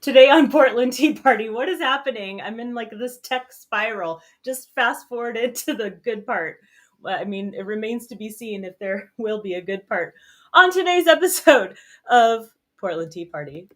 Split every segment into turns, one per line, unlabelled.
Today on Portland Tea Party, what is happening? I'm in like this tech spiral. Just fast forwarded to the good part. I mean, it remains to be seen if there will be a good part on today's episode of Portland Tea Party.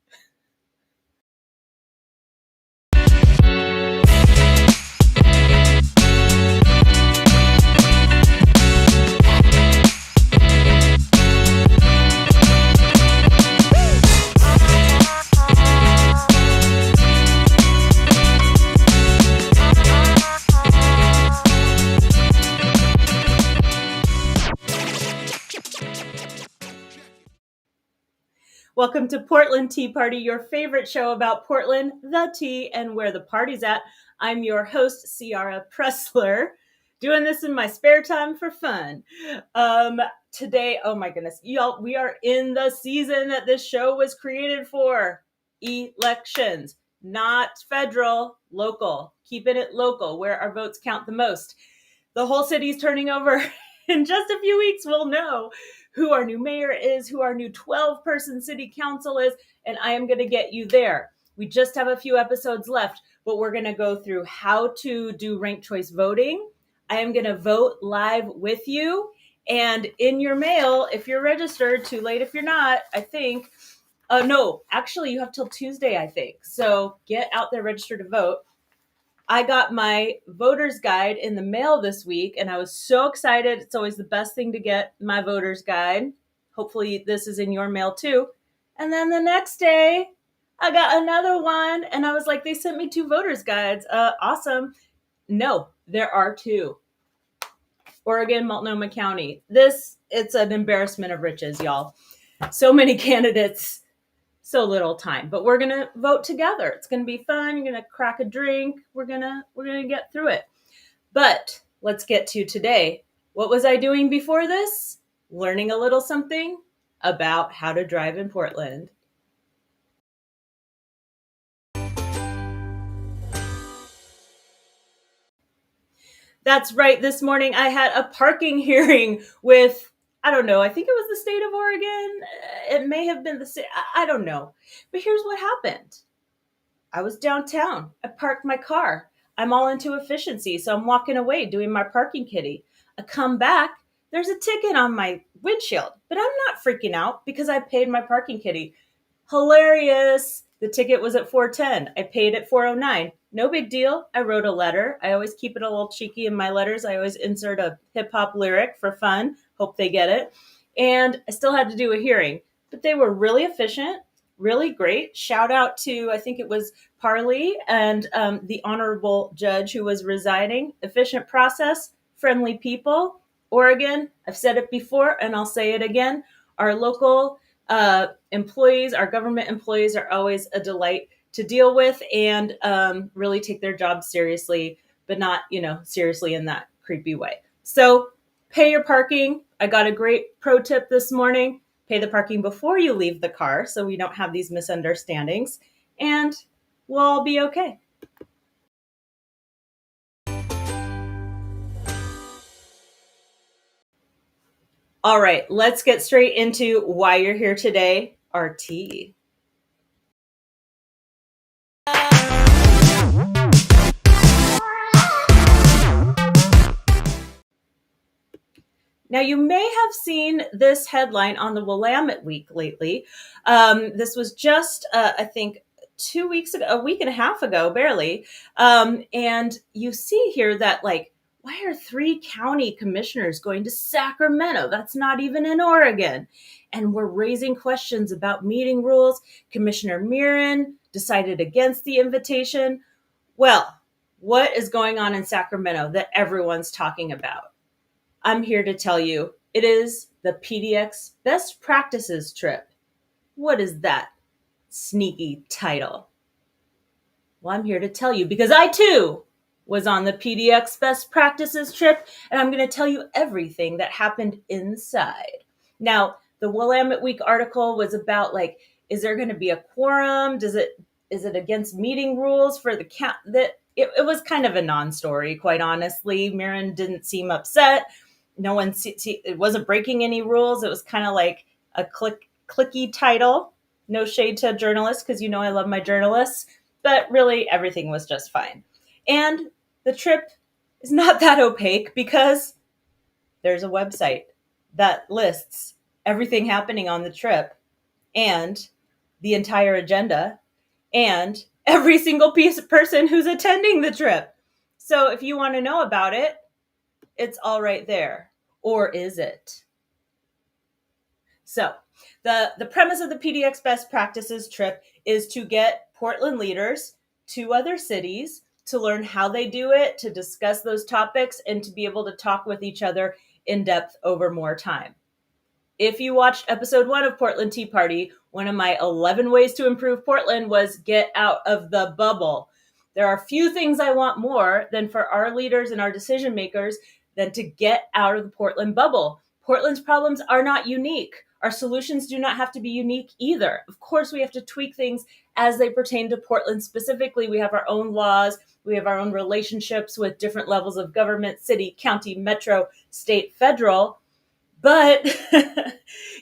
Welcome to Portland Tea Party, your favorite show about Portland, the tea, and where the party's at. I'm your host, Ciara Pressler, doing this in my spare time for fun. Today, oh my goodness, y'all, we are in the season that this show was created for. Elections, not federal, local. Keeping it local, where our votes count the most. The whole city's turning over. In just a few weeks, we'll know who our new mayor is, who our new 12-person city council is, and I am going to get you there. We just have a few episodes left, but we're going to go through how to do ranked choice voting. I am going to vote live with you, and in your mail, if you're registered, too late if you're not, I think. No, actually, you have till Tuesday, I think. So get out there, register to vote. I got my voter's guide in the mail this week, and I was so excited. It's always the best thing to get, my voter's guide. Hopefully this is in your mail too. And then the next day, I got another one, and I was like, they sent me 2 voter's guides. Awesome. No, there are 2. Oregon, Multnomah County. It's an embarrassment of riches, y'all. So many candidates, so little time, but we're going to vote together. It's going to be fun. You're going to crack a drink. We're going to get through it. But let's get to today. What was I doing before this? Learning a little something about how to drive in Portland. That's right. This morning I had a parking hearing with, I don't know, I think it was the state of Oregon. It may have been the state. I don't know. But here's what happened. I was downtown. I parked my car. I'm all into efficiency, so I'm walking away doing my parking kitty. I come back. There's a ticket on my windshield, but I'm not freaking out because I paid my parking kitty. Hilarious. The ticket was at $4.10. I paid at $4.09. No big deal. I wrote a letter. I always keep it a little cheeky in my letters. I always insert a hip hop lyric for fun. Hope they get it. And I still had to do a hearing, but they were really efficient, really great. Shout out to, I think it was Parley and the honorable judge who was residing. Efficient process, friendly people. Oregon, I've said it before and I'll say it again. Our local employees, our government employees are always a delight to deal with and really take their job seriously, but not, seriously in that creepy way. So pay your parking. I got a great pro tip this morning. Pay the parking before you leave the car so we don't have these misunderstandings, and we'll all be okay. All right, let's get straight into why you're here today, our tea. Now, you may have seen this headline on the Willamette week lately. This was just, I think, 2 weeks ago, a week and a half ago, barely. And you see here that, why are 3 county commissioners going to Sacramento? That's not even in Oregon. And we're raising questions about meeting rules. Commissioner Mirren decided against the invitation. Well, what is going on in Sacramento that everyone's talking about? I'm here to tell you, it is the PDX Best Practices trip. What is that sneaky title? Well, I'm here to tell you because I too was on the PDX Best Practices trip, and I'm going to tell you everything that happened inside. Now, the Willamette Week article was about is there going to be a quorum? Is it against meeting rules for the count? It was kind of a non-story, quite honestly. Mirren didn't seem upset. No one, it wasn't breaking any rules. It was kind of like a clicky title. No shade to journalists, because you know I love my journalists, but really everything was just fine. And the trip is not that opaque because there's a website that lists everything happening on the trip and the entire agenda and every single person who's attending the trip. So if you want to know about it, it's all right there. Or is it? So the premise of the PDX Best Practices trip is to get Portland leaders to other cities to learn how they do it, to discuss those topics, and to be able to talk with each other in depth over more time. If you watched episode 1 of Portland Tea Party, one of my 11 ways to improve Portland was get out of the bubble. There are few things I want more than for our leaders and our decision makers than to get out of the Portland bubble. Portland's problems are not unique. Our solutions do not have to be unique either. Of course, we have to tweak things as they pertain to Portland specifically. We have our own laws. We have our own relationships with different levels of government, city, county, metro, state, federal. But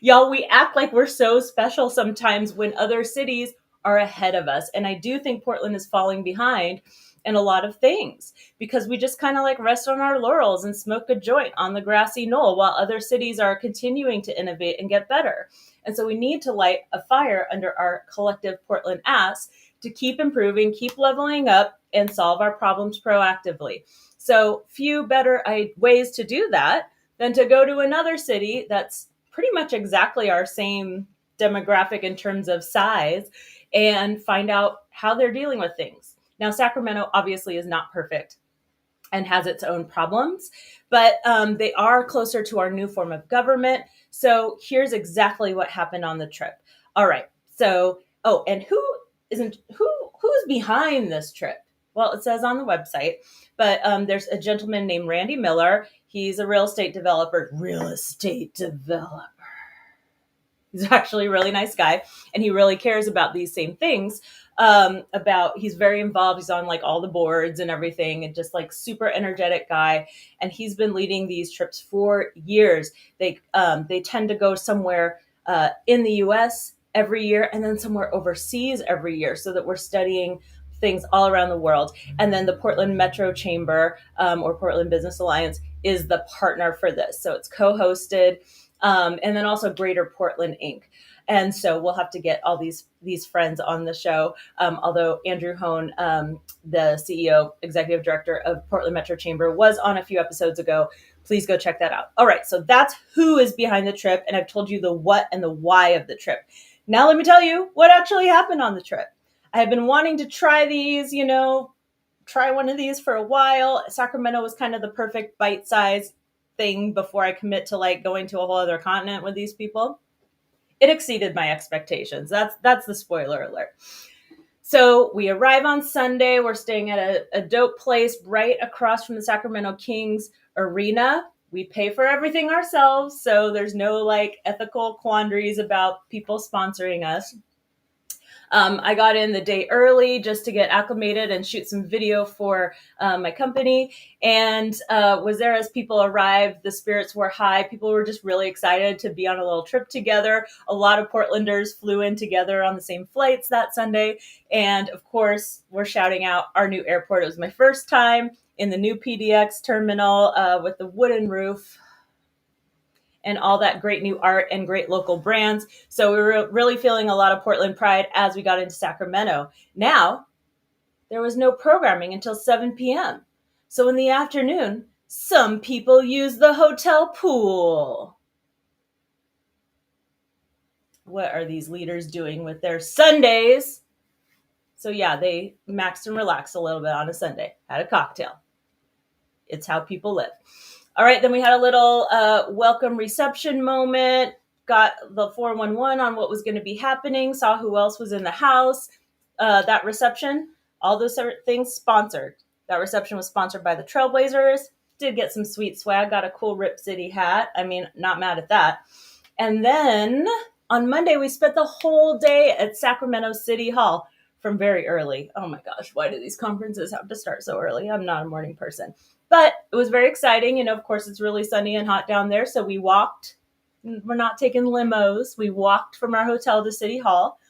y'all, we act like we're so special sometimes when other cities are ahead of us. And I do think Portland is falling behind in a lot of things because we just kind of like rest on our laurels and smoke a joint on the grassy knoll while other cities are continuing to innovate and get better. And so we need to light a fire under our collective Portland ass to keep improving, keep leveling up, and solve our problems proactively. So few better ways to do that than to go to another city that's pretty much exactly our same demographic in terms of size and find out how they're dealing with things. Now, Sacramento obviously is not perfect and has its own problems, but they are closer to our new form of government. So here's exactly what happened on the trip. All right. So, and who's behind this trip? Well, it says on the website, but there's a gentleman named Randy Miller. He's a real estate developer. He's actually a really nice guy, and he really cares about these same things. He's very involved. He's on like all the boards and everything, and just like super energetic guy. And he's been leading these trips for years. They tend to go somewhere in the U.S. every year, and then somewhere overseas every year, so that we're studying things all around the world. And then the Portland Metro Chamber or Portland Business Alliance is the partner for this. So it's co-hosted. And then also Greater Portland Inc. And so we'll have to get all these friends on the show. Although Andrew Hone, the CEO, executive director of Portland Metro Chamber, was on a few episodes ago. Please go check that out. All right, so that's who is behind the trip. And I've told you the what and the why of the trip. Now let me tell you what actually happened on the trip. I have been wanting to try these, try one of these for a while. Sacramento was kind of the perfect bite-sized thing before I commit to like going to a whole other continent with these people. It exceeded my expectations. That's the spoiler alert. So we arrive on Sunday. We're staying at a dope place right across from the Sacramento Kings arena. We pay for everything ourselves, so there's no like ethical quandaries about people sponsoring us. I got in the day early just to get acclimated and shoot some video for my company, and was there as people arrived. The spirits were high. People were just really excited to be on a little trip together. A lot of Portlanders flew in together on the same flights that Sunday. And of course, we're shouting out our new airport. It was my first time in the new PDX terminal with the wooden roof and all that great new art and great local brands. So we were really feeling a lot of Portland pride as we got into Sacramento. Now, there was no programming until 7 p.m. So in the afternoon, some people used the hotel pool. What are these leaders doing with their Sundays? So yeah, they maxed and relaxed a little bit on a Sunday, had a cocktail. It's how people live. All right, then we had a little welcome reception moment, got the 411 on what was going to be happening, saw who else was in the house. That reception, all those things sponsored. That reception was sponsored by the Trailblazers. Did get some sweet swag, got a cool Rip City hat. I mean, not mad at that. And then on Monday, we spent the whole day at Sacramento City Hall from very early. Oh my gosh, why do these conferences have to start so early? I'm not a morning person. But it was very exciting. Of course, it's really sunny and hot down there. So we walked. We're not taking limos. We walked from our hotel to City Hall.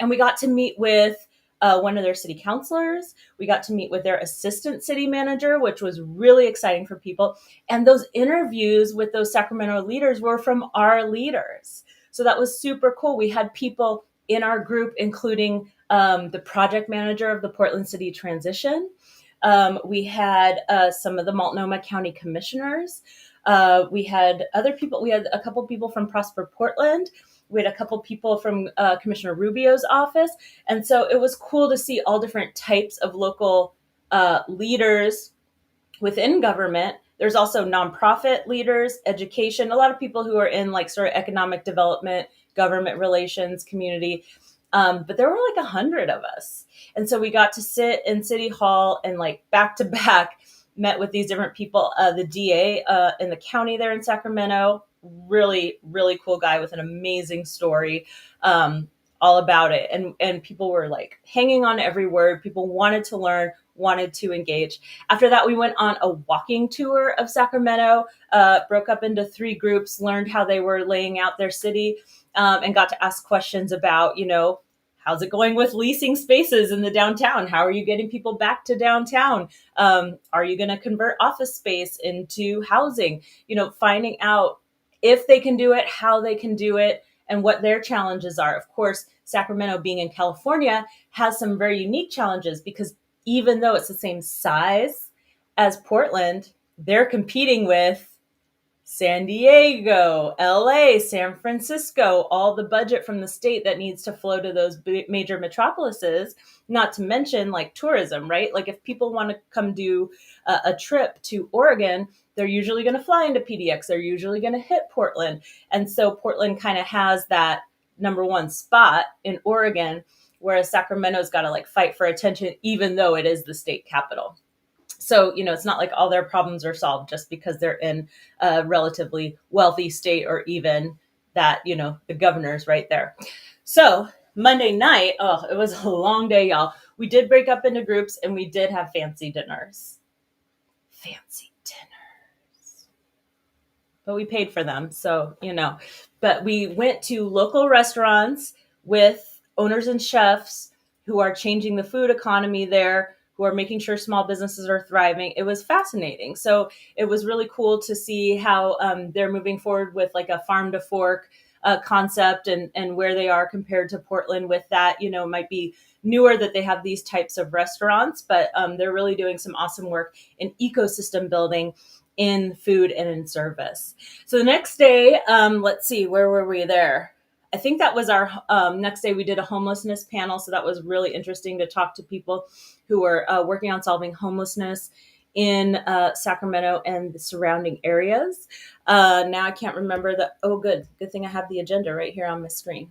And we got to meet with one of their city councilors. We got to meet with their assistant city manager, which was really exciting for people. And those interviews with those Sacramento leaders were from our leaders. So that was super cool. We had people in our group, including the project manager of the Portland City Transition. We had some of the Multnomah County commissioners. We had other people. We had a couple people from Prosper Portland. We had a couple people from Commissioner Rubio's office. And so it was cool to see all different types of local leaders within government. There's also nonprofit leaders, education, a lot of people who are in like sort of economic development, government relations, community. But there were like 100 of us. And so we got to sit in City Hall and like back to back met with these different people. The DA in the county there in Sacramento, really, really cool guy with an amazing story all about it. And people were like hanging on every word. People wanted to learn, wanted to engage. After that, we went on a walking tour of Sacramento, broke up into 3 groups, learned how they were laying out their city, and got to ask questions about, how's it going with leasing spaces in the downtown? How are you getting people back to downtown? Are you going to convert office space into housing? Finding out if they can do it, how they can do it, and what their challenges are. Of course, Sacramento, being in California, has some very unique challenges because even though it's the same size as Portland, they're competing with San Diego, LA, San Francisco, all the budget from the state that needs to flow to those major metropolises, not to mention like tourism, right? Like if people want to come do a trip to Oregon, they're usually going to fly into PDX. They're usually going to hit Portland. And so Portland kind of has that number one spot in Oregon, whereas Sacramento's got to like fight for attention, even though it is the state capital. So, it's not like all their problems are solved just because they're in a relatively wealthy state, or even that, the governor's right there. So Monday night, it was a long day, y'all. We did break up into groups and we did have fancy dinners. But we paid for them. So, but we went to local restaurants with owners and chefs who are changing the food economy there, who are making sure small businesses are thriving. It was fascinating. So it was really cool to see how they're moving forward with like a farm to fork concept and where they are compared to Portland with that. It might be newer that they have these types of restaurants, but they're really doing some awesome work in ecosystem building in food and in service. So the next day, let's see, where were we there? I think that was our next day. We did a homelessness panel. So that was really interesting to talk to people who were working on solving homelessness in Sacramento and the surrounding areas. Now I can't remember good thing I have the agenda right here on my screen.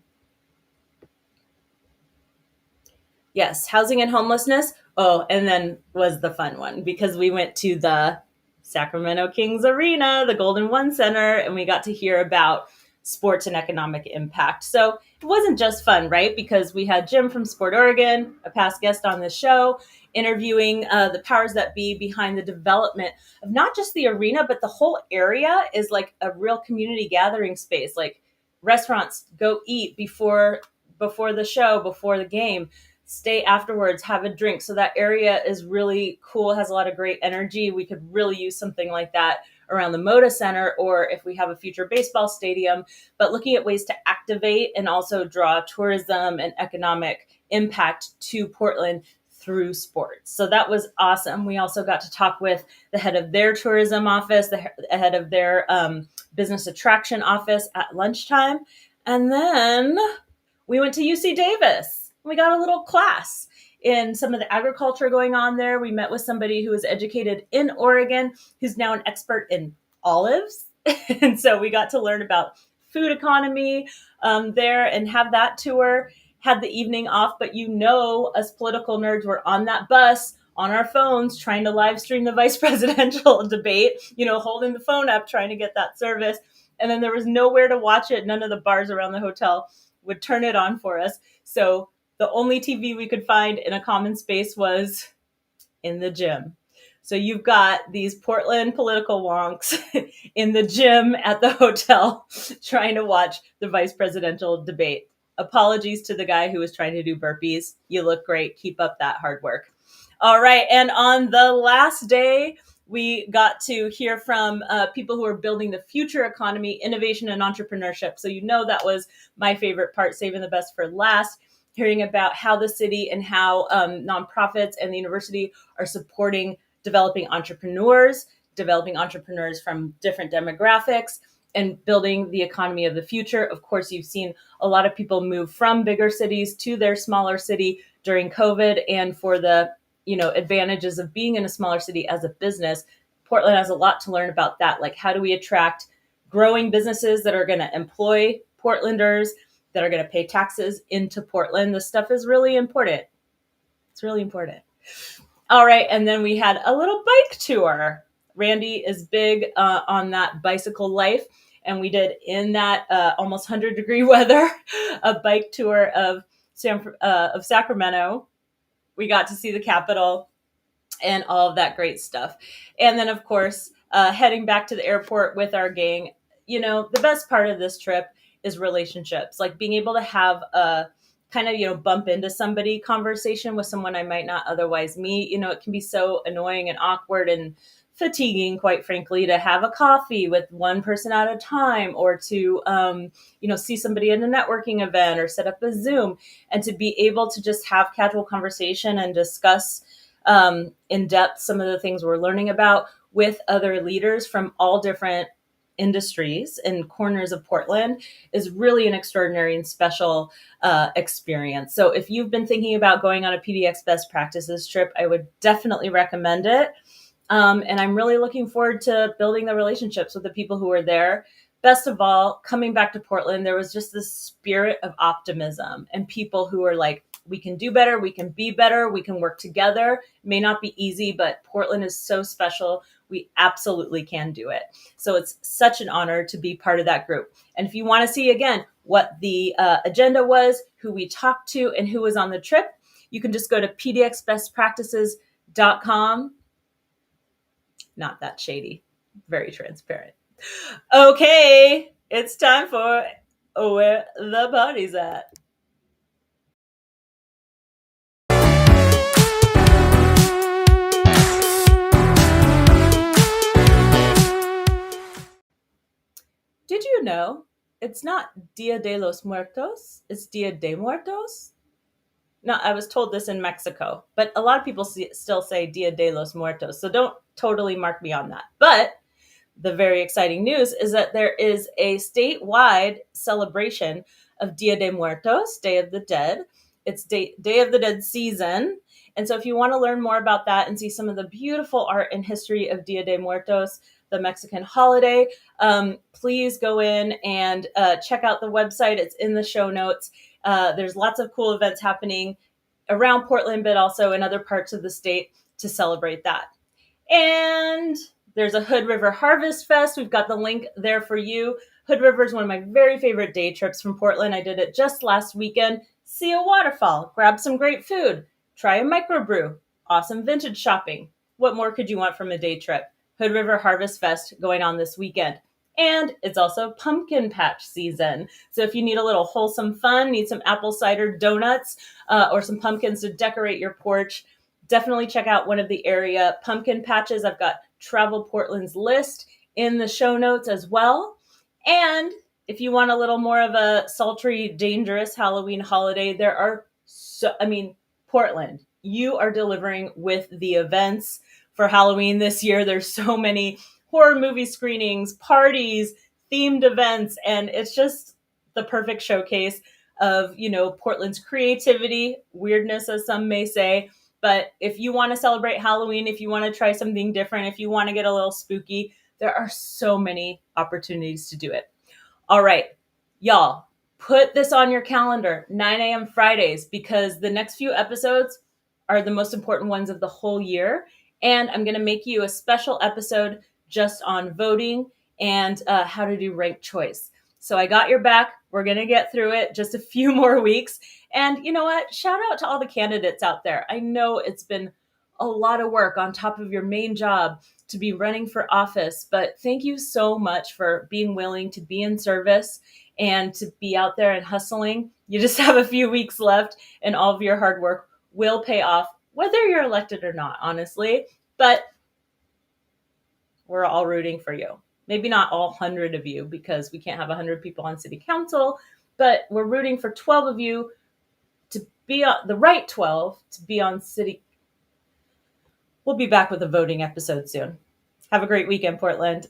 Yes, housing and homelessness. Oh, and then was the fun one because we went to the Sacramento Kings Arena, the Golden One Center, and we got to hear about sports and economic impact. So it wasn't just fun, right? Because we had Jim from Sport Oregon, a past guest on this show, interviewing the powers that be behind the development of not just the arena, but the whole area is like a real community gathering space. Like restaurants, go eat before the show, before the game, stay afterwards, have a drink. So that area is really cool, has a lot of great energy. We could really use something like that around the Moda Center, or if we have a future baseball stadium, but looking at ways to activate and also draw tourism and economic impact to Portland through sports. So that was awesome. We also got to talk with the head of their tourism office, the head of their business attraction office at lunchtime. And then we went to UC Davis. We got a little class in some of the agriculture going on there. We met with somebody who was educated in Oregon, who's now an expert in olives. And so we got to learn about food economy there and have that tour. Had the evening off, but us political nerds were on that bus on our phones trying to live stream the vice presidential debate, holding the phone up, trying to get that service. And then there was nowhere to watch it. None of the bars around the hotel would turn it on for us. So the only TV we could find in a common space was in the gym. So you've got these Portland political wonks in the gym at the hotel trying to watch the vice presidential debate. Apologies to the guy who was trying to do burpees. You look great. Keep up that hard work. All right. And on the last day, we got to hear from people who are building the future economy, innovation, and entrepreneurship. So that was my favorite part, saving the best for last, hearing about how the city and how nonprofits and the university are supporting developing entrepreneurs from different demographics and building the economy of the future. Of course, you've seen a lot of people move from bigger cities to their smaller city during COVID, and for the advantages of being in a smaller city as a business. Portland has a lot to learn about that. Like, how do we attract growing businesses that are going to employ Portlanders, that are going to pay taxes into Portland? This stuff is really important. It's really important. All right. And then we had a little bike tour. Randy is big on that bicycle life. And we did, in that almost 100-degree weather, a bike tour of Sacramento. We got to see the Capitol and all of that great stuff. And then, of course, heading back to the airport with our gang. The best part of this trip is relationships, like being able to have a kind of, bump into somebody conversation with someone I might not otherwise meet. It can be so annoying and awkward and fatiguing, quite frankly, to have a coffee with one person at a time, or to, see somebody in a networking event or set up a Zoom, and to be able to just have casual conversation and discuss in depth some of the things we're learning about with other leaders from all different industries and corners of Portland is really an extraordinary and special experience. So if you've been thinking about going on a PDX Best Practices trip, I would definitely recommend it. And I'm really looking forward to building the relationships with the people who are there. Best of all, coming back to Portland, there was just this spirit of optimism and people who are like, we can do better, we can be better, we can work together. It may not be easy, but Portland is so special. We absolutely can do it. So it's such an honor to be part of that group. And if you want to see, again, what the agenda was, who we talked to, and who was on the trip, you can just go to pdxbestpractices.com. Not that shady, very transparent. Okay, it's time for Where the Party's At. Did you know it's not Dia de los Muertos, it's Dia de Muertos? No, I was told this in Mexico, but a lot of people still say Dia de los Muertos, so don't totally mark me on that. But the very exciting news is that there is a statewide celebration of Dia de Muertos, Day of the Dead. It's Day of the Dead season. And so if you want to learn more about that and see some of the beautiful art and history of Dia de Muertos, the Mexican holiday, please go in and check out the website. It's in the show notes. There's lots of cool events happening around Portland, but also in other parts of the state to celebrate that. And there's a Hood River Harvest Fest. We've got the link there for you. Hood River is one of my very favorite day trips from Portland. I did it just last weekend. See a waterfall, grab some great food, try a microbrew, awesome vintage shopping. What more could you want from a day trip? Hood River Harvest Fest going on this weekend. And it's also pumpkin patch season. So if you need a little wholesome fun, need some apple cider donuts or some pumpkins to decorate your porch, definitely check out one of the area pumpkin patches. I've got Travel Portland's list in the show notes as well. And if you want a little more of a sultry, dangerous Halloween holiday, Portland, you are delivering with the events for Halloween this year. There's so many horror movie screenings, parties, themed events, and it's just the perfect showcase of, Portland's creativity, weirdness, as some may say. But if you want to celebrate Halloween, if you want to try something different, if you want to get a little spooky, there are so many opportunities to do it. All right, y'all, put this on your calendar, 9 a.m. Fridays, because the next few episodes are the most important ones of the whole year. And I'm going to make you a special episode just on voting and how to do ranked choice. So I got your back. We're going to get through it, just a few more weeks. And you know what? Shout out to all the candidates out there. I know it's been a lot of work on top of your main job to be running for office, but thank you so much for being willing to be in service and to be out there and hustling. You just have a few weeks left, and all of your hard work will pay off, whether you're elected or not, honestly. But we're all rooting for you. Maybe not all 100 of you, because we can't have 100 people on city council, but we're rooting for 12 of you to be on the right 12 to be on city. We'll be back with a voting episode soon. Have a great weekend, Portland.